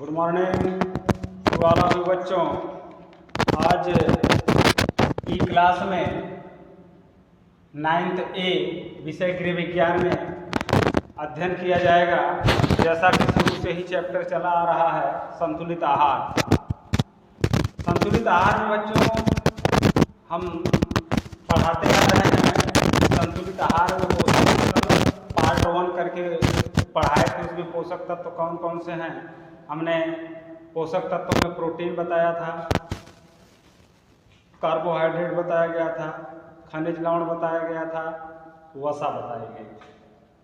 Good morning वाला बच्चों। आज की क्लास में 9th A विषय गृह विज्ञान में अध्ययन किया जाएगा। जैसा कि शुरू से ही चैप्टर चला आ रहा है संतुलित आहार। संतुलित आहार में बच्चों हम पढ़ाते आ रहे हैं संतुलित आहार में पार्ट 1 करके पढ़ाए थे। उसमें पोषक तत्व कौन कौन से हैं हमने पोषक तत्वों में प्रोटीन बताया था, कार्बोहाइड्रेट बताया गया था, खनिज लवण बताया गया था, वसा बताई गई।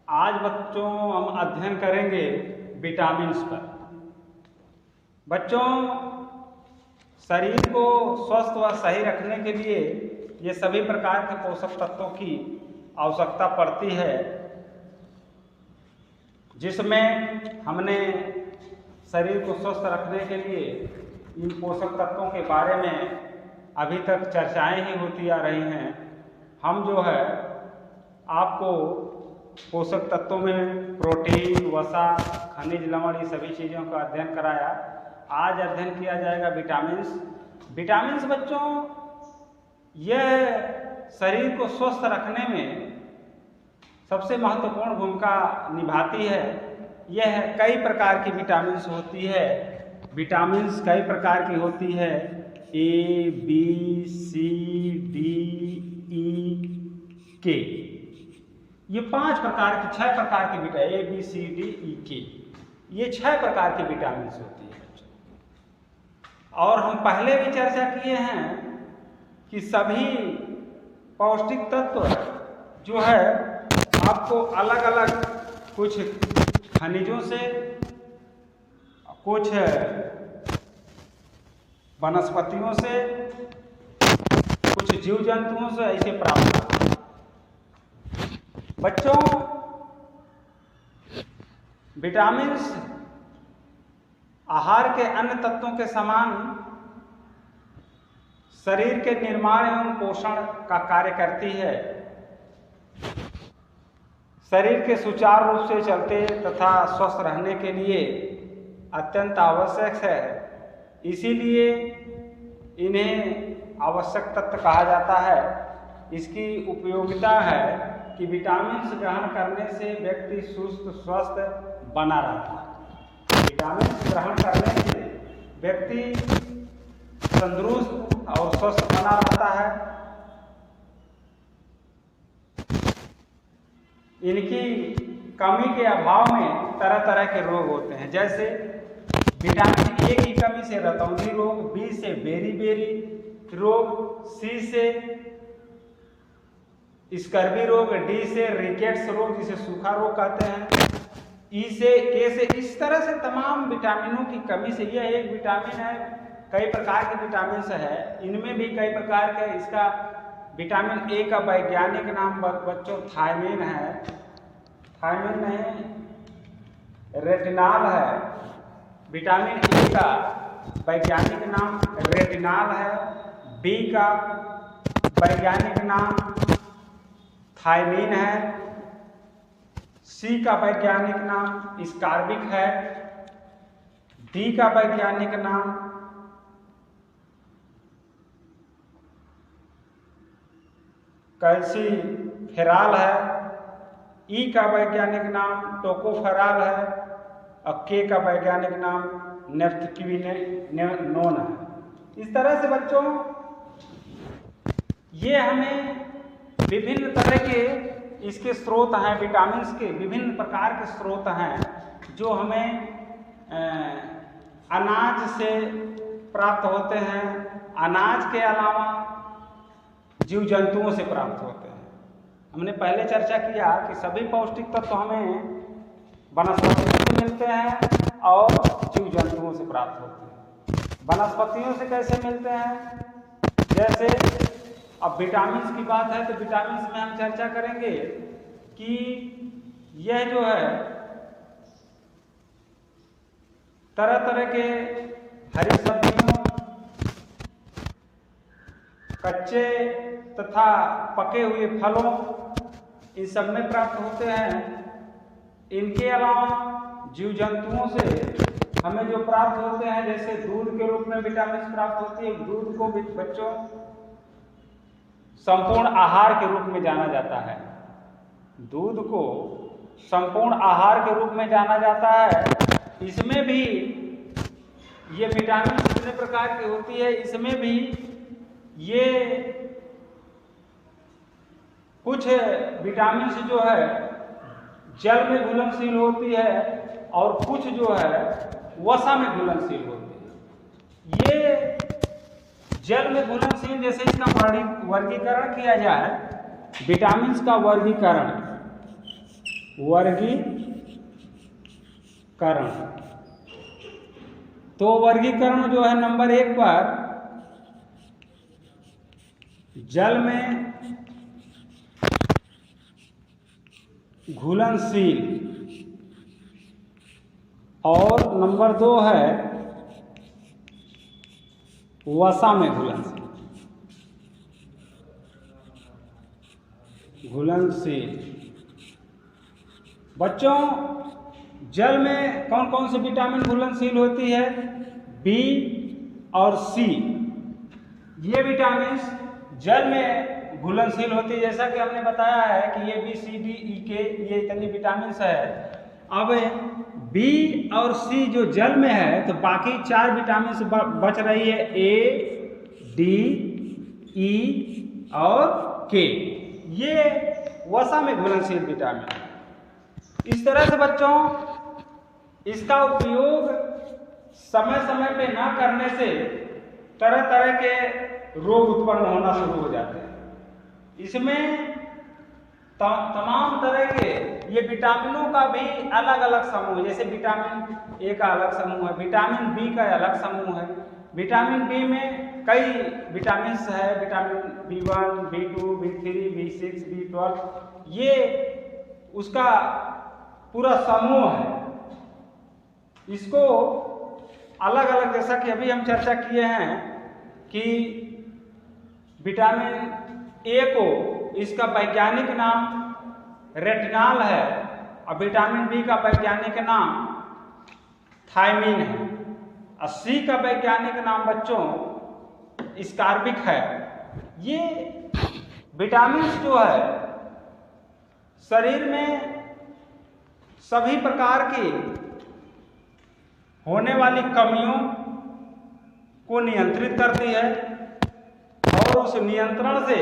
आज बच्चों हम अध्ययन करेंगे विटामिन्स पर। बच्चों शरीर को स्वस्थ व सही रखने के लिए ये सभी प्रकार के पोषक तत्वों की आवश्यकता पड़ती है, जिसमें हमने शरीर को स्वस्थ रखने के लिए इन पोषक तत्वों के बारे में अभी तक चर्चाएं ही होती आ रही हैं। हम जो है आपको पोषक तत्वों में प्रोटीन, वसा, खनिज लवण ये सभी चीज़ों का अध्ययन कराया। आज अध्ययन किया जाएगा विटामिन्स। विटामिन्स बच्चों यह शरीर को स्वस्थ रखने में सबसे महत्वपूर्ण भूमिका निभाती है। यह कई प्रकार की विटामिन्स होती है। विटामिन्स कई प्रकार की होती है, A, B, C, D, E, K। ये 5 प्रकार की 6 प्रकार की vitamin A, B, C, D, E, K ये 6 प्रकार की विटामिन्स होती है। और हम पहले भी चर्चा किए हैं कि सभी पौष्टिक तत्व जो है आपको अलग अलग कुछ खनिजों से, कुछ वनस्पतियों से, कुछ जीव जंतुओं से ऐसे प्राप्त होते हैं। बच्चों विटामिन्स आहार के अन्य तत्वों के समान शरीर के निर्माण एवं पोषण का कार्य करती है। शरीर के सुचारू रूप से चलते तथा स्वस्थ रहने के लिए अत्यंत आवश्यक है। इसीलिए इन्हें आवश्यक तत्व कहा जाता है। इसकी उपयोगिता है कि विटामिन्स ग्रहण करने से व्यक्ति सुस्त स्वस्थ बना रहता है। विटामिन्स ग्रहण करने से व्यक्ति तंदुरुस्त और स्वस्थ बना रहता है। इनकी कमी के अभाव में तरह तरह के रोग होते हैं, जैसे विटामिन A की कमी से रतौंधी रोग, B से बेरी रोग, C से स्कर्वी रोग, D से रिकेट्स रोग जिसे सूखा रोग कहते हैं, E से K से, इस तरह से तमाम विटामिनों की कमी से। यह एक विटामिन है, कई प्रकार के विटामिन है, इनमें भी कई प्रकार के। इसका विटामिन A का वैज्ञानिक नाम बच्चों थायमिन है, थायमिन नहीं रेटिनाल है। विटामिन A का वैज्ञानिक नाम रेटिनाल है, B का वैज्ञानिक नाम थायमिन है, C का वैज्ञानिक नाम स्कारबिक है, D का वैज्ञानिक नाम कैल्सीफेरॉल है, E का वैज्ञानिक नाम टोकोफेरॉल है और K का वैज्ञानिक नाम नेफ्थक्विनोन है। इस तरह से बच्चों ये हमें विभिन्न तरह के इसके स्रोत हैं, विटामिन्स के विभिन्न प्रकार के स्रोत हैं जो हमें अनाज से प्राप्त होते हैं। अनाज के अलावा जीव जंतुओं से प्राप्त होते हैं। हमने पहले चर्चा किया कि सभी पौष्टिक तत्व हमें वनस्पतियों से मिलते हैं और जीव जंतुओं से प्राप्त होते हैं। वनस्पतियों से कैसे मिलते हैं? जैसे अब विटामिन्स की बात है तो विटामिन्स में हम चर्चा करेंगे कि यह जो है तरह तरह के हरी सब्जियों, कच्चे तथा पके हुए फलों, इन सब में प्राप्त होते हैं। इनके अलावा जीव जंतुओं से हमें जो प्राप्त होते हैं, जैसे दूध के रूप में विटामिन प्राप्त होती है। दूध को बच्चों संपूर्ण आहार के रूप में जाना जाता है। दूध को संपूर्ण आहार के रूप में जाना जाता है। इसमें भी ये विटामिन कितने प्रकार की होती है, इसमें भी ये कुछ विटामिन जो है जल में घुलनशील होती है और कुछ जो है वसा में घुलनशील होती है। ये जल में घुलनशील, जैसे इसका वर्गीकरण किया जाए, विटामिन का वर्गीकरण तो वर्गीकरण जो है नंबर 1 पर जल में घुलनशील और नंबर 2 है वसा में घुलनशील। बच्चों जल में कौन कौन से विटामिन घुलनशील होती है? बी और सी। ये विटामिन जल में घुलनशील होती है, जैसा कि हमने बताया है कि ये बी सी डी ई के ये इतनी विटामिन है। अब बी और सी जो जल में है तो बाकी 4 विटामिन बच रही है, ए डी ई और के। ये वसा में घुलनशील विटामिन है। इस तरह से बच्चों इसका उपयोग समय समय पे ना करने से तरह तरह के रोग उत्पन्न होना शुरू हो जाते हैं। इसमें तमाम तरह के ये विटामिनों का भी अलग अलग समूह, जैसे विटामिन ए का अलग समूह है, विटामिन बी का अलग समूह है। विटामिन बी में कई विटामिन है, vitamin B1, B2, B3, B6, B12, ये उसका पूरा समूह है। इसको अलग अलग, जैसा कि अभी हम चर्चा किए हैं कि विटामिन ए को इसका वैज्ञानिक नाम रेटिनॉल है और विटामिन बी का वैज्ञानिक नाम थायमिन है और सी का वैज्ञानिक नाम बच्चों स्कारबिक है। ये विटामिन जो है शरीर में सभी प्रकार की होने वाली कमियों को नियंत्रित करती है और उस नियंत्रण से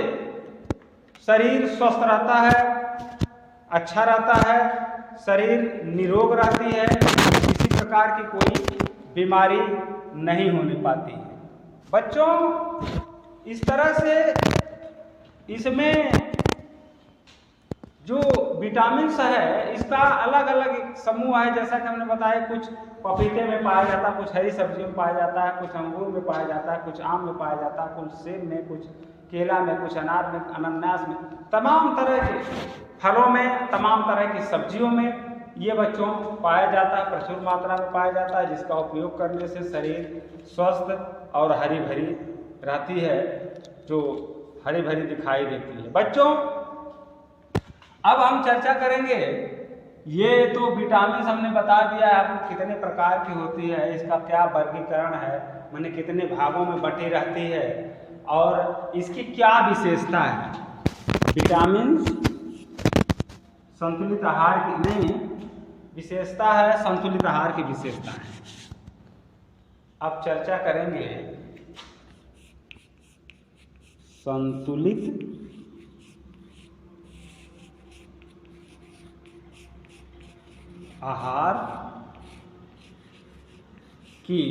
शरीर स्वस्थ रहता है, अच्छा रहता है, शरीर निरोग रहती है, किसी प्रकार की कोई बीमारी नहीं होने पाती है। बच्चों इस तरह से इसमें जो विटामिन है इसका अलग अलग समूह है, जैसा कि हमने बताया, कुछ पपीते में पाया जाता है, कुछ हरी सब्जियों में पाया जाता है, कुछ अंगूर में पाया जाता है, कुछ आम में पाया जाता है, कुछ सेब में, कुछ केला में, कुछ अनार में, अनानास में, तमाम तरह के फलों में, तमाम तरह की सब्जियों में ये बच्चों पाया जाता है, प्रचुर मात्रा में पाया जाता है, जिसका उपयोग करने से शरीर स्वस्थ और हरी भरी रहती है, जो हरी भरी दिखाई देती है। बच्चों अब हम चर्चा करेंगे, ये तो विटामिन हमने बता दिया है आपको कितने प्रकार की होती है, इसका क्या वर्गीकरण है, माने कितने भागों में बटी रहती है और इसकी क्या विशेषता है। विटामिन संतुलित आहार की नहीं विशेषता है, संतुलित आहार की विशेषता है। अब चर्चा करेंगे संतुलित आहार की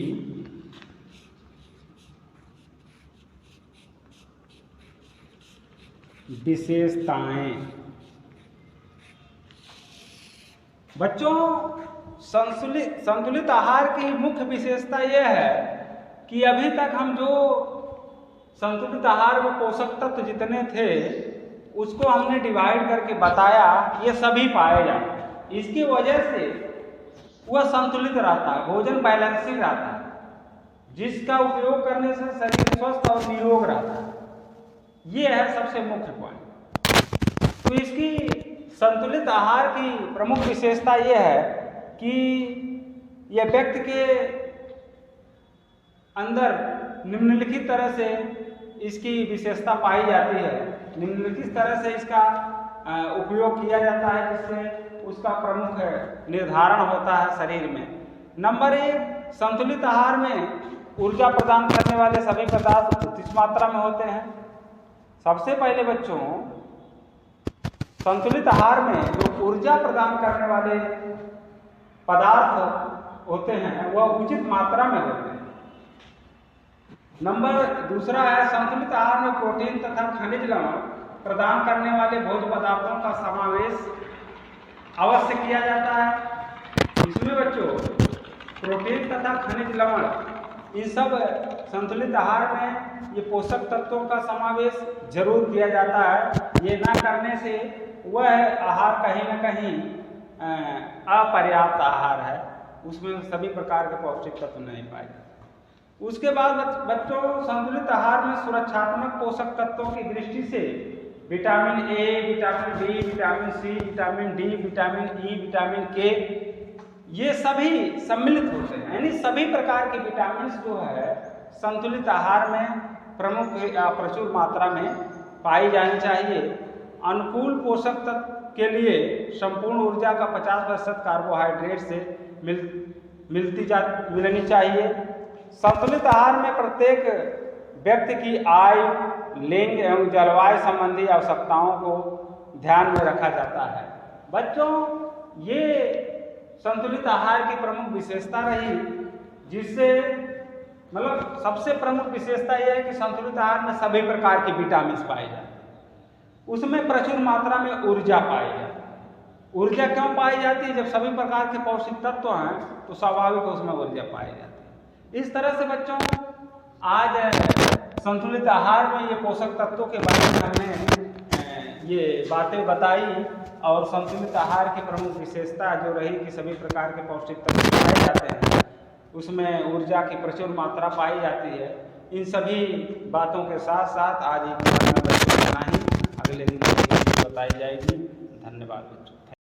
विशेषताएं। बच्चों संतुलित आहार की मुख्य विशेषता यह है कि अभी तक हम जो संतुलित आहार में पोषक तत्व जितने थे उसको हमने डिवाइड करके बताया, ये सभी पाए जाते हैं। इसकी वजह से वह संतुलित रहता है, भोजन बैलेंसिंग रहता है, जिसका उपयोग करने से शरीर स्वस्थ और निरोग रहता है। ये है सबसे मुख्य पॉइंट। तो इसकी संतुलित आहार की प्रमुख विशेषता यह है कि यह व्यक्ति के अंदर निम्नलिखित तरह से इसकी विशेषता पाई जाती है, निम्नलिखित तरह से इसका उपयोग किया जाता है, जिससे उसका प्रमुख निर्धारण होता है शरीर में। नंबर 1, संतुलित आहार में ऊर्जा प्रदान करने वाले सभी पदार्थ उचित मात्रा में होते हैं। सबसे पहले बच्चों, संतुलित आहार में जो ऊर्जा प्रदान करने वाले पदार्थ होते हैं वह उचित मात्रा में होते हैं। नंबर 2 है, संतुलित आहार में प्रोटीन तथा खनिज लवण प्रदान करने वाले भोज्य पदार्थों का समावेश अवश्य किया जाता है। इसमें बच्चों प्रोटीन तथा खनिज लवण, इन सब संतुलित आहार में ये पोषक तत्वों का समावेश जरूर किया जाता है। ये ना करने से वह आहार कहीं ना कहीं अपर्याप्त आहार है, उसमें सभी प्रकार के पौष्टिक तत्व नहीं पाए जाते। उसके बाद बच्चों, संतुलित आहार में सुरक्षात्मक पोषक तत्वों की दृष्टि से vitamin A, vitamin B, vitamin C, vitamin D, vitamin E, vitamin K, ये सभी सम्मिलित होते हैं। यानी सभी प्रकार के विटामिन जो है संतुलित आहार में प्रचुर मात्रा में पाई जानी चाहिए। अनुकूल पोषक तत्व के लिए संपूर्ण ऊर्जा का 50% कार्बोहाइड्रेट से मिलनी चाहिए। संतुलित आहार में प्रत्येक व्यक्ति की आयु, लिंग एवं जलवायु संबंधी आवश्यकताओं को ध्यान में रखा जाता है। बच्चों, ये संतुलित आहार की प्रमुख विशेषता रही, जिससे मतलब सबसे प्रमुख विशेषता यह है कि संतुलित आहार में सभी प्रकार के विटामिन पाए जाते हैं, उसमें प्रचुर मात्रा में ऊर्जा पाई जाती है। ऊर्जा क्यों पाई जाती है? जब सभी प्रकार के पौष्टिक तत्व हैं तो स्वाभाविक उसमें ऊर्जा पाई जाती है। इस तरह से बच्चों, आज संतुलित आहार में ये पोषक तत्वों के बारे में हमने ये बातें बताई, और संतुलित आहार की प्रमुख विशेषता जो रही कि सभी प्रकार के पौष्टिक तत्व पाए जाते हैं, उसमें ऊर्जा की प्रचुर मात्रा पाई जाती है। इन सभी बातों के साथ साथ आज एक इतना ही, अगले दिन बताई जाएगी। धन्यवाद बच्चों।